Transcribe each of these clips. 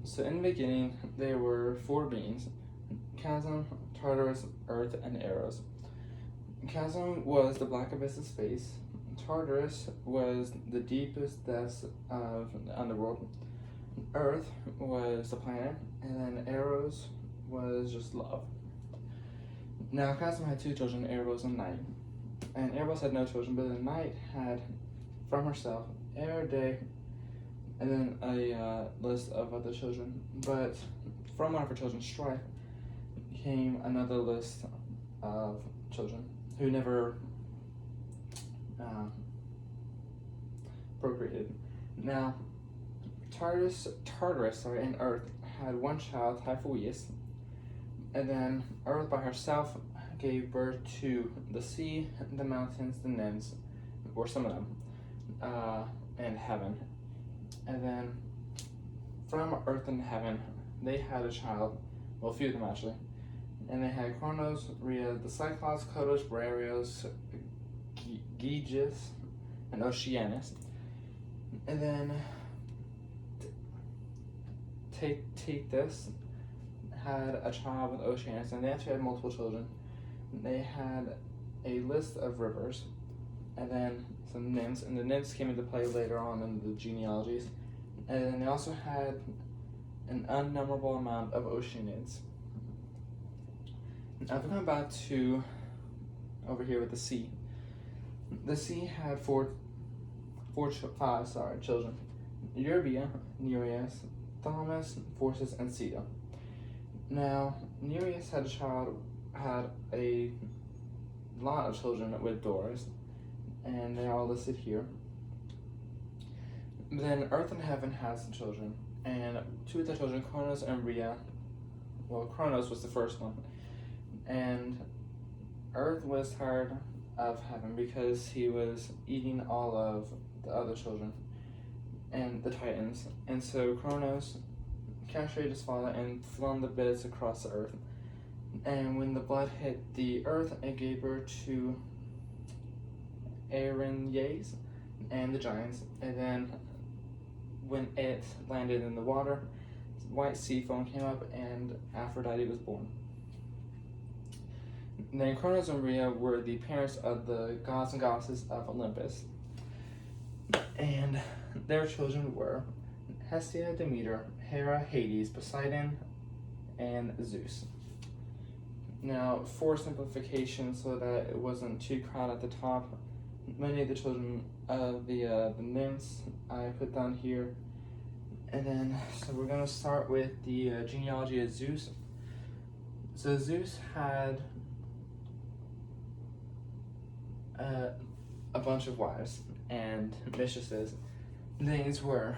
So in the beginning, there were four beings: Chasm, Tartarus, Earth, and Eros. Chasm was the black abyss of space. Tartarus was the deepest depths of the underworld. Earth was the planet, and then Eros was just love. Now, Chasm had two children, Eros and Night. And Eros had no children, but the Night had from herself Erode, and then a list of other children. But from one of her children, Strife, came another list of children who never procreated. Now, Tartarus, and Earth had one child, Typhoeus, and then Earth by herself gave birth to the sea, the mountains, the nymphs, or some of them, and heaven. And then from Earth and heaven, they had a child, well, a few of them actually, and they had Kronos, Rhea, the Cyclops, Kodos, Briareos, Gyges, and Oceanus. And then Tethys had a child with Oceanus, and they actually had multiple children. They had a list of rivers, and then some nymphs, and the nymphs came into play later on in the genealogies. And then they also had an unnumberable amount of Oceanids. Now, if we come back to over here with the sea, the sea had five children: Eurbia, Nereus, Thomas, Phorcys, and Ceto. Now, Nereus had a lot of children with Doris, and they're all listed here. Then Earth and Heaven had some children, and two of the children, Kronos and Rhea. Well, Kronos was the first one, and Earth was tired of Heaven because he was eating all of the other children and the Titans, and so Kronos castrated his father and flung the bits across the earth. And when the blood hit the earth, it gave birth to Erinyes and the giants. And then when it landed in the water, white sea foam came up and Aphrodite was born. And then Kronos and Rhea were the parents of the gods and goddesses of Olympus. And their children were Hestia, Demeter, Hera, Hades, Poseidon, and Zeus. Now, for simplification, so that it wasn't too crowded at the top, many of the children of the nymphs I put down here. And then, so we're going to start with the genealogy of Zeus. So Zeus had a bunch of wives and mistresses. These were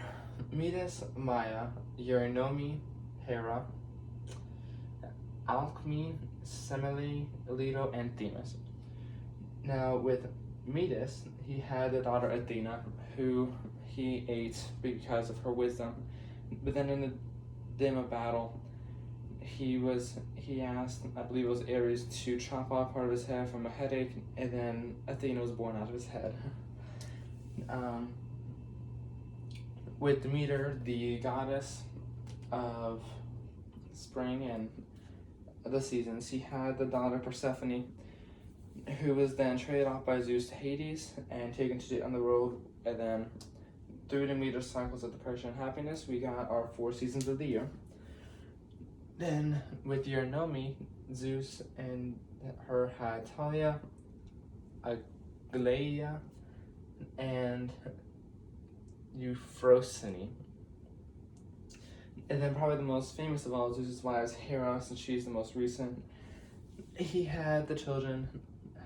Metis, Maya, Eurynome, Hera, Alcmene, Semele, Leto, and Themis. Now, with Metis, he had a daughter Athena, who he ate because of her wisdom. But then in the dim of battle, he asked, I believe it was Ares, to chop off part of his head from a headache, and then Athena was born out of his head. With Demeter, the goddess of spring and the seasons, he had the daughter Persephone, who was then traded off by Zeus to Hades and taken to the underworld. And then through Demeter's cycles of depression and happiness, we got our 4 seasons of the year. Then with Eurynome, Zeus and her had Talia, Aglaia, and Euphrosyne. And then probably the most famous of all Zeus's wives, Hera, since she's the most recent. He had the children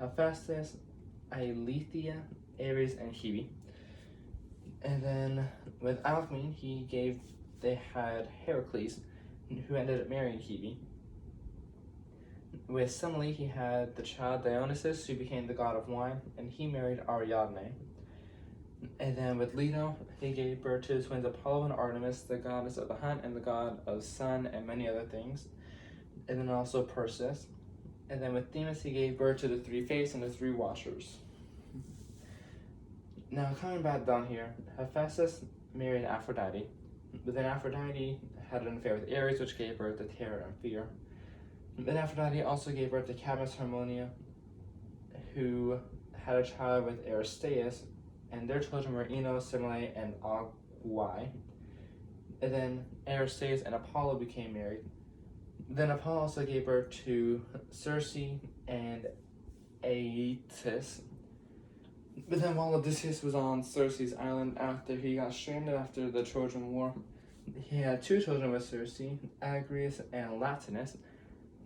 Hephaestus, Eileithyia, Ares, and Hebe. And then with Alcmene, they had Heracles, who ended up marrying Hebe. With Semele, he had the child Dionysus, who became the god of wine, and he married Ariadne. And then with Leto, he gave birth to his twins Apollo and Artemis, the goddess of the hunt and the god of sun and many other things. And then also Perseus. And then with Themis, he gave birth to the 3 Fates and the 3 Watchers. Now coming back down here, Hephaestus married Aphrodite, But then Aphrodite had an affair with Ares, which gave birth to terror and fear. Then Aphrodite also gave birth to Cadmus Harmonia, who had a child with Aristaeus, and their children were Ino, Semele, and Aguai. And then Aristaeus and Apollo became married. Then Apollo also gave birth to Circe and Aeetes. But then while Odysseus was on Circe's island after he got stranded after the Trojan War, he had 2 children with Circe, Agrius and Latinus.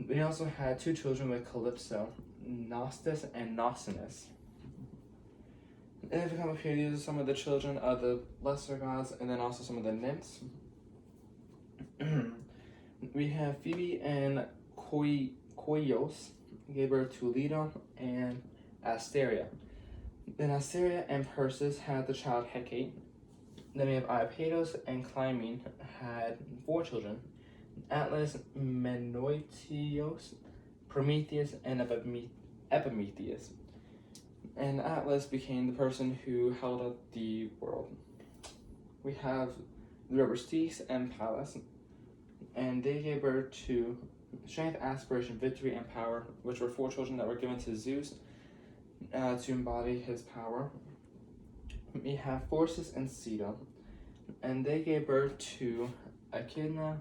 But he also had 2 children with Calypso, Nostus and Nausinus. And if we come up here, these are some of the children of the lesser gods, and then also some of the nymphs. We have Phoebe and Koios gave birth to Leto and Asteria. Then Asteria and Persis had the child Hecate. Then we have Iapetos and Clymene had 4 children: Atlas, Menoetios, Prometheus, and Epimetheus. And Atlas became the person who held up the world. We have the river Styx and Pallas, and they gave birth to Strength, Aspiration, Victory, and Power, which were 4 children that were given to Zeus to embody his power. We have Phorcys and Ceto, and they gave birth to Echidna,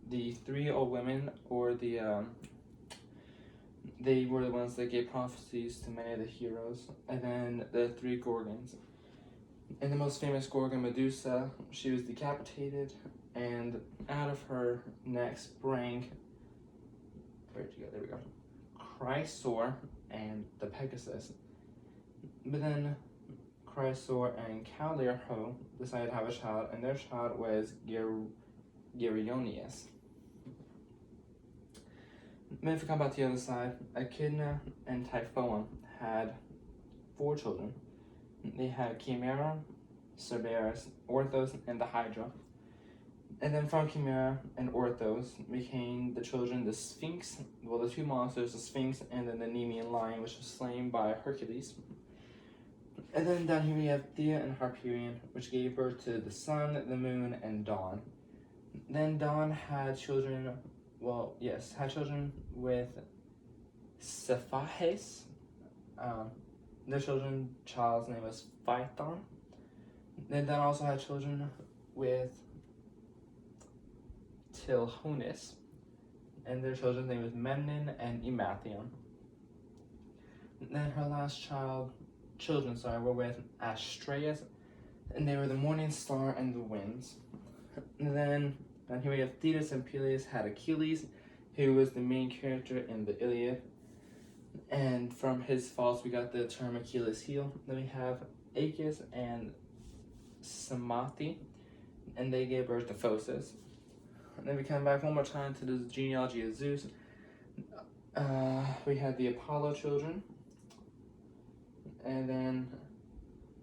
the 3 old women, or they were the ones that gave prophecies to many of the heroes, and then the 3 Gorgons. And the most famous Gorgon, Medusa, she was decapitated, and out of her neck sprang, where'd you go? There we go. Chrysaor and the Pegasus. But then Chrysaor and Callirrhoe decided to have a child, and their child was Geryoneus. Then if we come back to the other side, Echidna and Typhon had 4 children. They had Chimera, Cerberus, Orthos, and the Hydra. And then from Chimera and Orthos became the children the Sphinx, well, the 2 monsters, the Sphinx and then the Nemean lion, which was slain by Hercules. And then down here we have Thea and Harperion, which gave birth to the sun, the moon, and Dawn. Then Dawn had children, had children with Cephalus. Their child's name was Phaethon. Then Dawn also had children with Tilhonus, and their children's name was Memnon and Emathion. Then her last children were with Astraeus, and they were the morning star and the winds. And then here we have Thetis and Peleus had Achilles, who was the main character in the Iliad, and from his faults we got the term Achilles' heel. Then we have Aeacus and Samathe, and they gave birth to Phocis. And then we come back one more time to the genealogy of Zeus. We had the Apollo children, and then